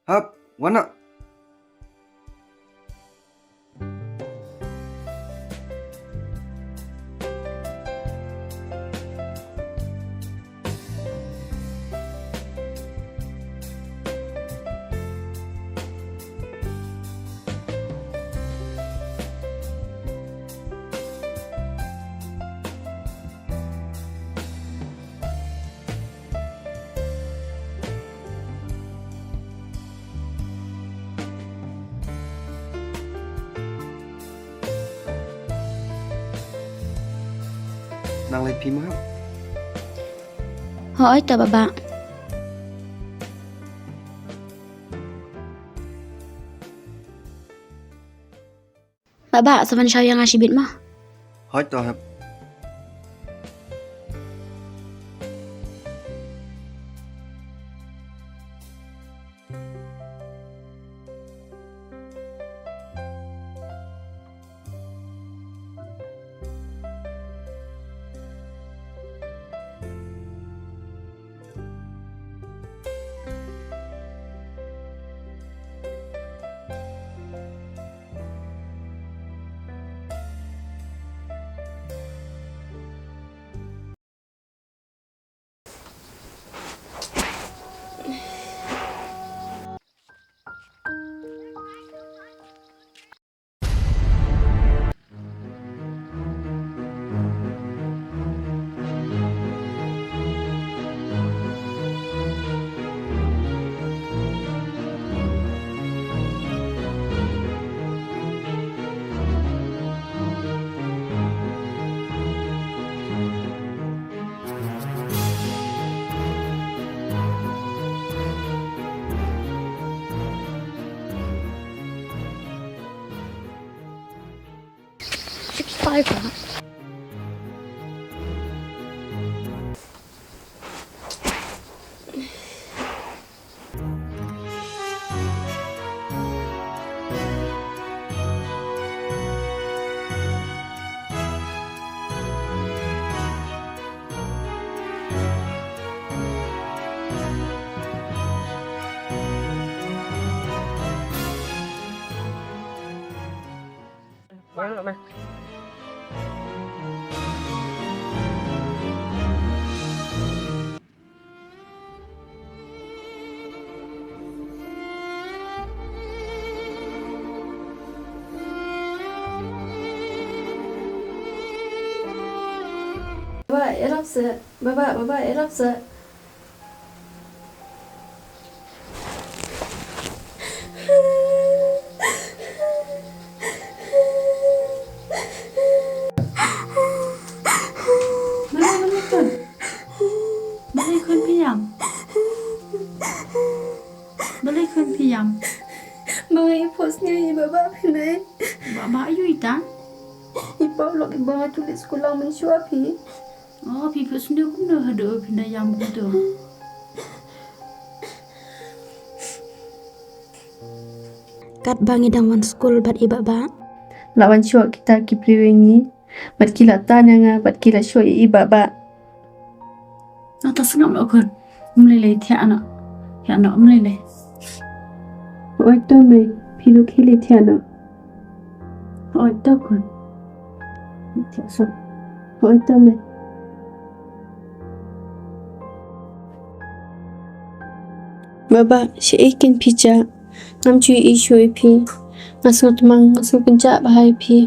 Hap, wana. Nàng lấy phim hap. Hỏi tờ bà bạn. Baba sa man siya yang asibit mo. Hỏi tao hap. Five. Baba, erapse. Baba, erapse. Balik kon piyam. Mga ipos niya, ibaba, pinay. Baba ayu ita. Paralok, iba tulis ko lang mensuapi. Oh, pipo sundo kuno hado pinda yam kudo. Kat bangi dangwan school bat iba ba. Lawan syok kita kipriwengi. Bat kila tanya nga, bat kila syok iba ba. Atas ngam okon. Mlele tiana. Tiana mlele. Oi to me, pilu kili tiano. Oi to kon. Tiaso. Oi to me. Baba, si ikin pija. Ngam cui isu ipi. Masuk temang, masuk pencak bahai pi.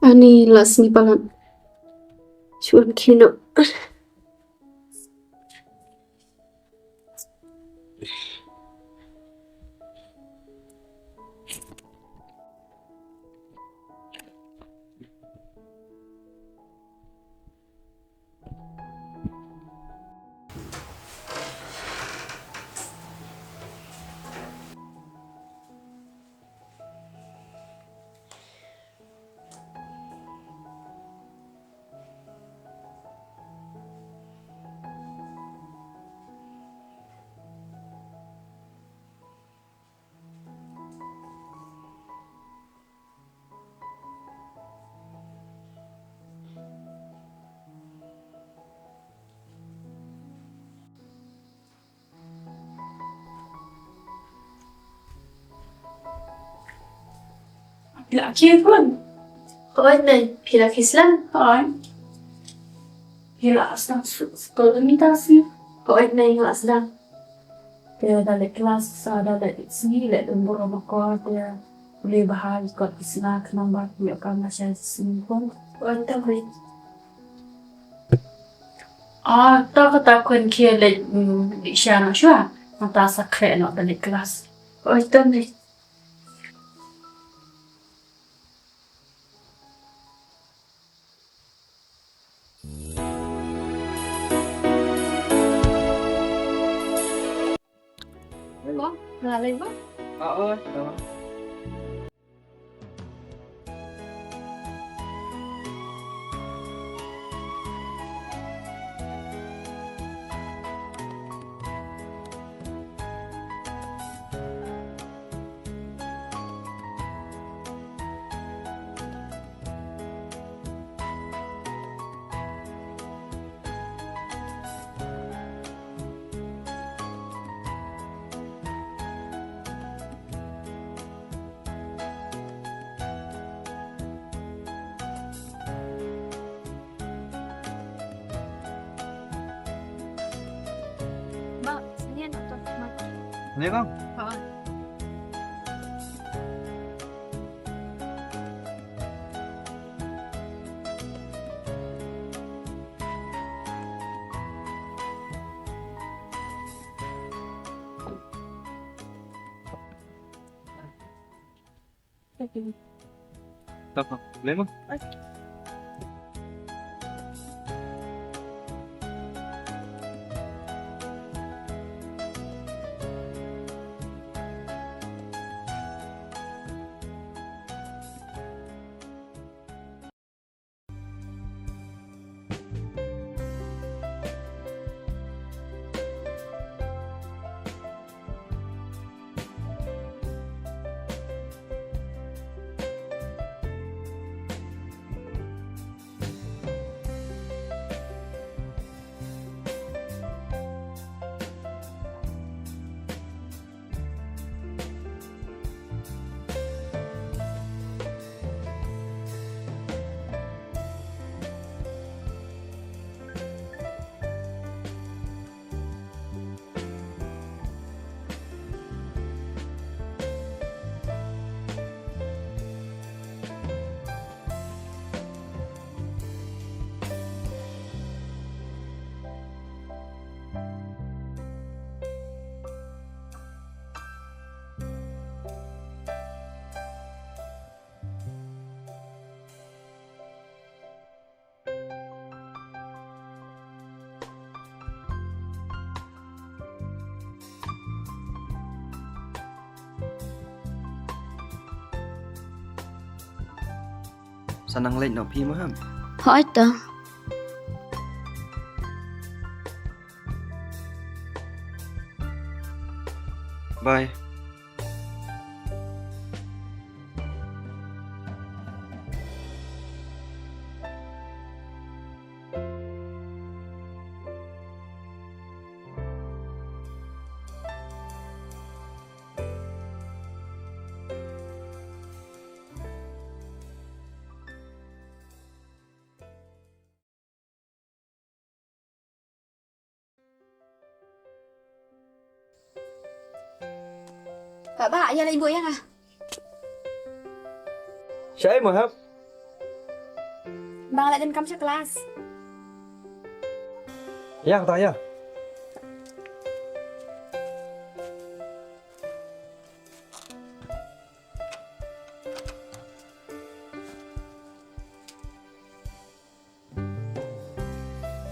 Ani las ni palan. Cuan kino. Pila kia pun. Oi này, pila kislan. Hai. Pila asal sekolah ni tak sih. Oi này ngak sedang. Dia dari kelas ada dari sini le lembur sama kau dia boleh bahas ikut snack namar dia kan masih sini pun. Oi tao này. Tak kata kun kia le Riksiar nak syua. Mata sakre nak dari kelas. Oi tao này. Có, là lên bác. ơi, đó. Mbak, sien atau mati? Nyngkong. Heeh. Tập lấy mà. Senang lên nó phi mà. Hỏi tao. Bye. Pak, ya lah ibu yang ah. Saya mà hấp. Bang lại đến kamu kelas. Yang tak ya.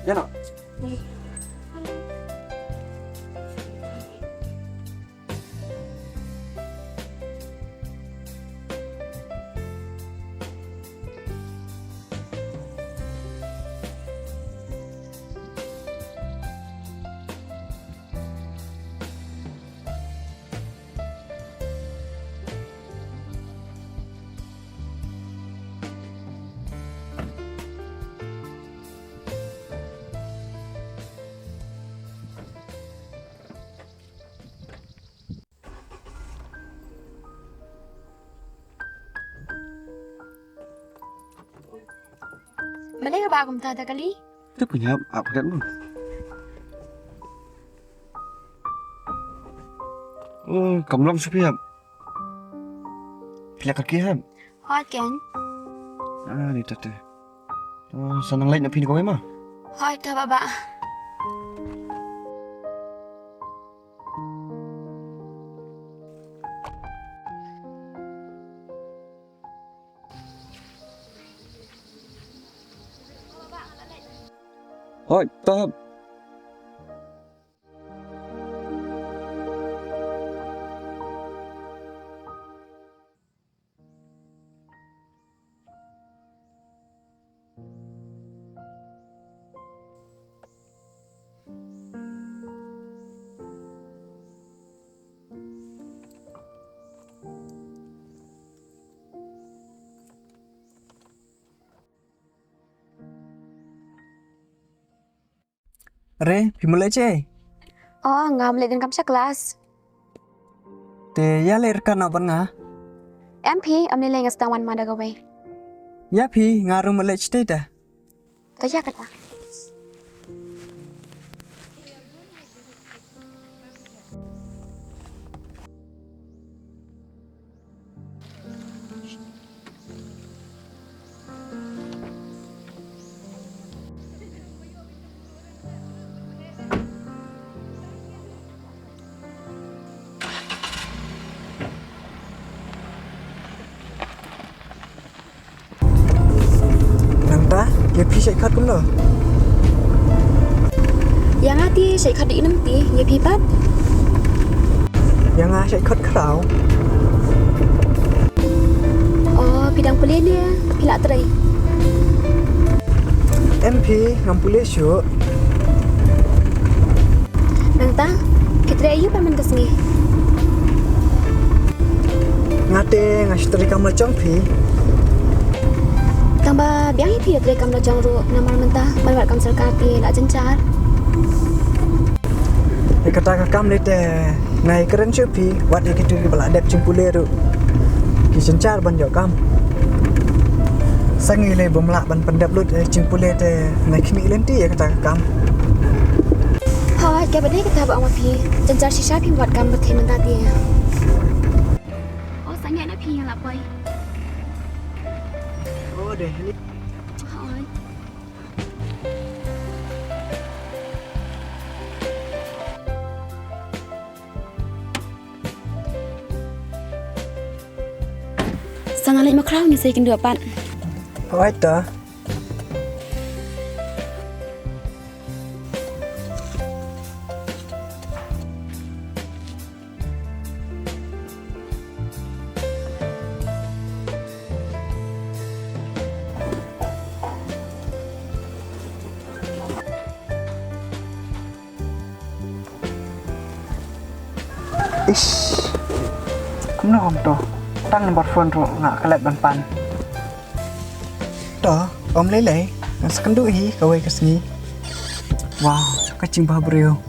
Ya nak. Boleh ke aku minta kali? Itu punya apa kan? Cầm lông súp hiệp. Pilih kaki hiệp. Hot kan? Ni tete. Senang lain nak pilih kau mah. Hot ke baba? Thôi, tao. Re, mulai je. Oh, nggak boleh dengan kamu kelas. Te ya le rekan apa nga? MP, ambil lagi setang wan mana gawe. Ya pi ngaru mulai cete dah. Kaya kata. Ya pi saya kat kumlo. Yang hati saya kat di nanti, ya pipat. Yang saya kat kerau. Oh, bidang kuliah dia, pilak terai. MP ngampulih syuk. Nanta, kita ayu paman kesini. Ngate ngasih kamu macam pi. Tambah biang itu ya terai kamu jong ru namar mentah melawat kamu serkati nak jencar. Kata kakam lete nai keren syuk pi. Wat ikitu di beladap cimpule ru. Kisencar ban jok kam. Sangi le bomlak ban pendap lut cimpule te nai kimi lenti ya kata kakam. Hoi, kaya badai kata bawa pi. Jencar sisa pi buat kamu bertemu tadi. Oh, sanya nak pi yang lapoi. Oh deh ni. Hoi. Sangat lagi makrau ni saya kena dapat. Hai ta. Ish. Kumno om to. Tang nomor phone ro ngak kelet ban pan. To, om lele. Sekendu hi kawai kesini. Wow, kacing bah brio.